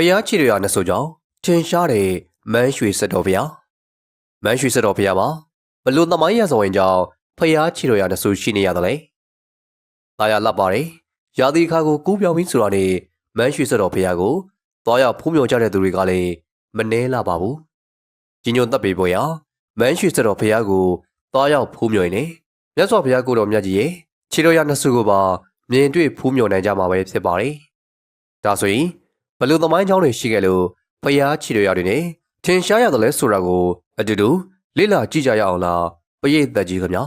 ရားချီရရနှစ်ဆိုကြောင့်ထင်ရှားတဲ့မန်းရွှေစက်တော်ဘုရားမန်းရွှေစက်တော်ဘုရားမှာဘလို့သမိုင်းရဆိုရင်ကြောင့်ဖရားချီရရနှစ်ဆိုရှိနေရတယ်လေ။ဒါရလပ်ပါတယ်။ရာသီခါကိုကူးပြောင်းပြီးဆိုတာနဲ့မန်းရွှေစက်တော်ဘုရားကိုသွားရောက်ဖူးမြော်ကြတဲ့သူတွေကလည်းမနှဲလာပါဘူး။ကြီးညိုတပ်ပေပေါ်ရမန်းရွှေစက်တော်ဘုရားကိုသွားရောက်ဖူးမြော်နေမြတ်စွာဘုရားကိုတော်မြတ်ကြီးရဲ့ချီရရနှစ်ဆိုကိုပါမြင်တွေ့ဖူးမြော်နိုင်ကြမှာပဲဖြစ်ပါတယ်။ဒါဆိုရင်ဘလို့သမိုင်းကြောင်းတွေရှိခဲ့လို့ဖရားချီရရတွေနဲ့ထင်ရှားရတယ်လဲဆိုတာကိုအတူတူလေ့လာကြည့်ကြရအောင်လားပရိသတ်ကြီးခင်ဗျာ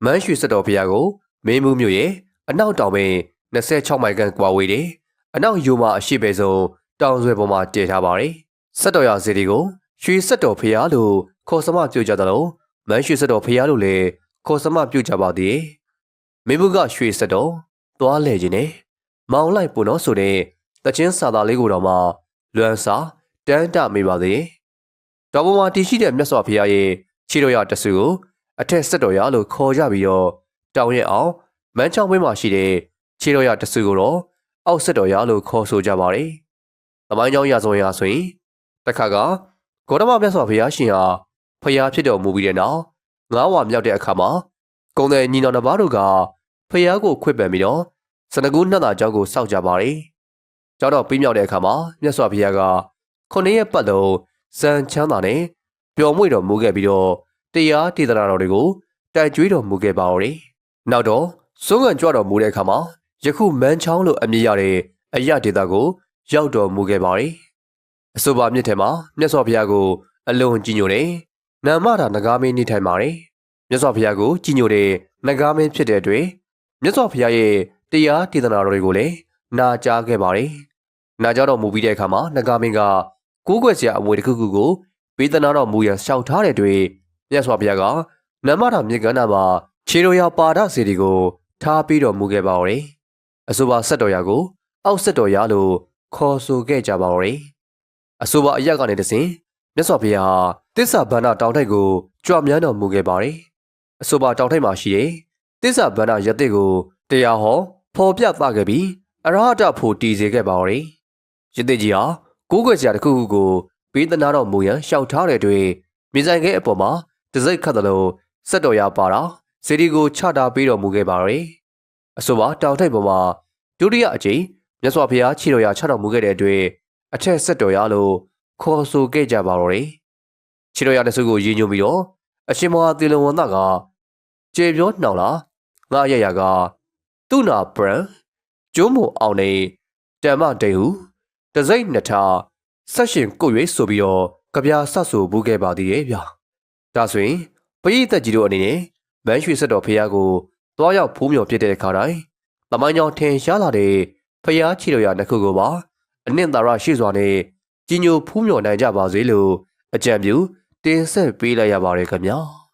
မန်းရွှေစက်တော်ဘုရားကိုမင်းမှုမြို့ရဲ့အနောက်တောင်ပင်26မိုင်ခန့်ကွာဝေးတယ်အနောက်ယူမှာအရှိပဲဆုံးတောင်ဆွဲပေါ်မှာတည်ထားပါတယ်စက်တော်ရစီတွေကိုရွှေစက်တော်ဘုရားလို့ခေါ်စမပြုကြတယ်လို့မန်းရွှေစက်တော်ဘုရားလို့လည်းခေါ်စမပြုကြပါသေးတယ်မင်းမှုကရွှေစက်တော်သွားလဲခြင်းနဲ့မောင်လိုက်ပုံတော်ဆိုတဲ့တချင်းစာသားလေးကိုတော့မှလွမ်းစာတန်းတမိပါသေးတော်ပေါ်မှာတည်ရှိတဲ့မြတ်စွာဘုရားရဲ့ခြေတော်ရတဆူကိုအထက်စက်တော်ရလို့ခေါ်ကြပြီးတော့တောင်ရဲ့အောင်မန်းချောင်းဝင်းမှာရှိတဲ့ခြေတော်ရတဆူကိုတော့အောက်စက်တော်ရလို့ခေါ်ဆိုကြပါတယ်။သမိုင်းကြောင်းရာဇဝင်ရာဆိုရင်တခါကဂေါတမမြတ်စွာဘုရားရှင်ဟာဖျားဖြစ်တော်မူပြီးတဲ့နောက်9ဝါမြောက်တဲ့အခါမှာကုံတဲ့ညီတော်တစ်ပါးတို့ကဖျားကိုခွင့်ပန်ပြီးတော့စနကူးနှစ်သာကျောင်းကိုစောက်ကြပါတယ်။ကျောင်းတော်ပြီးမြောက်တဲ့အခါမှာမြတ်စွာဘုရားက9ရက်ပတ်လုံးစံချမ်းသာနဲ့ပျော်မွေ့တော်မူခဲ့ပြီးတော့တရားဒေသနာတော်တွေကိုတိုက်ကြွေးတော်မူခဲ့ပါဦးတယ်။နောက်တော့စိုးငံကြွတော်မူတဲ့အခါမှာယခုမန်းချောင်းလို့အမည်ရတဲ့အရာဒေသကိုရောက်တော်မူခဲ့ပါတယ်။အဆိုပါမြစ်ထဲမှာမြတ်စွာဘုရားကိုအလွန်ကြီးညိုတယ်။နာမတာနဂါမင်းနေထိုင်ပါတယ်။မြတ်စွာဘုရားကိုကြီးညိုတဲ့နဂါမင်းဖြစ်တဲ့အတွက်မြတ်စွာဘုရားရဲ့တရားဒေသနာတော်တွေကိုလည်းနာကြားခဲ့ပါတယ်။နာကြားတော်မူပြီးတဲ့အခါမှာနဂါမင်းကကိုးကွယ်စရာအမွေတစ်ခုခုကိုပေးသနာတော်မူရန်ရှောက်ထားတဲ့တွေ့မြတ်စွာဘုရားကနမထာမြေကမ်းနာမှာခြေတော်ရပါဒစီတွေကိုထားပြီးတော်မူခဲ့ပါဦး။အဆိုပါစက်တော်ရကိုအောက်စက်တော်ရလို့ခေါ်ဆိုခဲ့ကြပါဦး။အဆိုပါအရက်ကနေတစဉ်မြတ်စွာဘုရားတစ္ဆာဗန္ဒတောင်ထိပ်ကိုကြွမြန်းတော်မူခဲ့ပါတယ်။အဆိုပါတောင်ထိပ်မှာရှိတဲ့တစ္ဆာဗန္ဒရတိကိုတရားဟောဖော်ပြသခဲ့ပြီးအရဟတဖို့တည်စေခဲ့ပါဦး။ရတိကြီးဟာကိုးကွယ်စရာတစ်ခုခုကိုပေးသနာတော်မူရန်ရှောက်ထားတဲ့တွေ့မြေဆိုင်ခဲအပေါ်မှာတစိုက်ခတ်တယ်လို့စက်တော်ရပါတာစေဒီကိုချတာပေးတော်မူခဲ့ပါရယ်အဆိုပါတောင်ထိပ်ပေါ်မှာဒုတိယအကြိမ်မြတ်စွာဘုရားခြေတော်ရချတော်မူခဲ့တဲ့အတွက်အထက်စက်တော်ရလို့ခေါ်ဆိုခဲ့ကြပါတော့တယ်ခြေတော်ရတဆုကိုရည်ညွှန်းပြီးတော့အရှင်မဟာသီလဝန္တကကျေပြောနှောင်လာငါရရကသူနာပရန်ကျုံးမအောင်နေတမ္မတေဟုတစိမ့်နှစ်ထားဆက်ရှင်ကိုရွေးဆိုပြီးတော့ကြပြဆတ်ဆိုဘူးခဲ့ပါသေးရဲ့ဗျာဒါဆိုရင်ပရိသတ်ကြီးတို့အနေနဲ့မန်းရွှေစက်တော်ဖရားကိုသွားရောက်ဖူးမြော်ပြတဲ့အခါတိုင်းသမိုင်းကြောင်းထင်ရှားလာတဲ့ဖရားချီတော်ရနှစ်ခုကိုပါအနှစ်သာရရှိစွာနဲ့ကြီးညိုဖူးမြော်နိုင်ကြပါစေလို့အကြံပြုတင်ဆက်ပေးလိုက်ရပါတယ်ခင်ဗျာ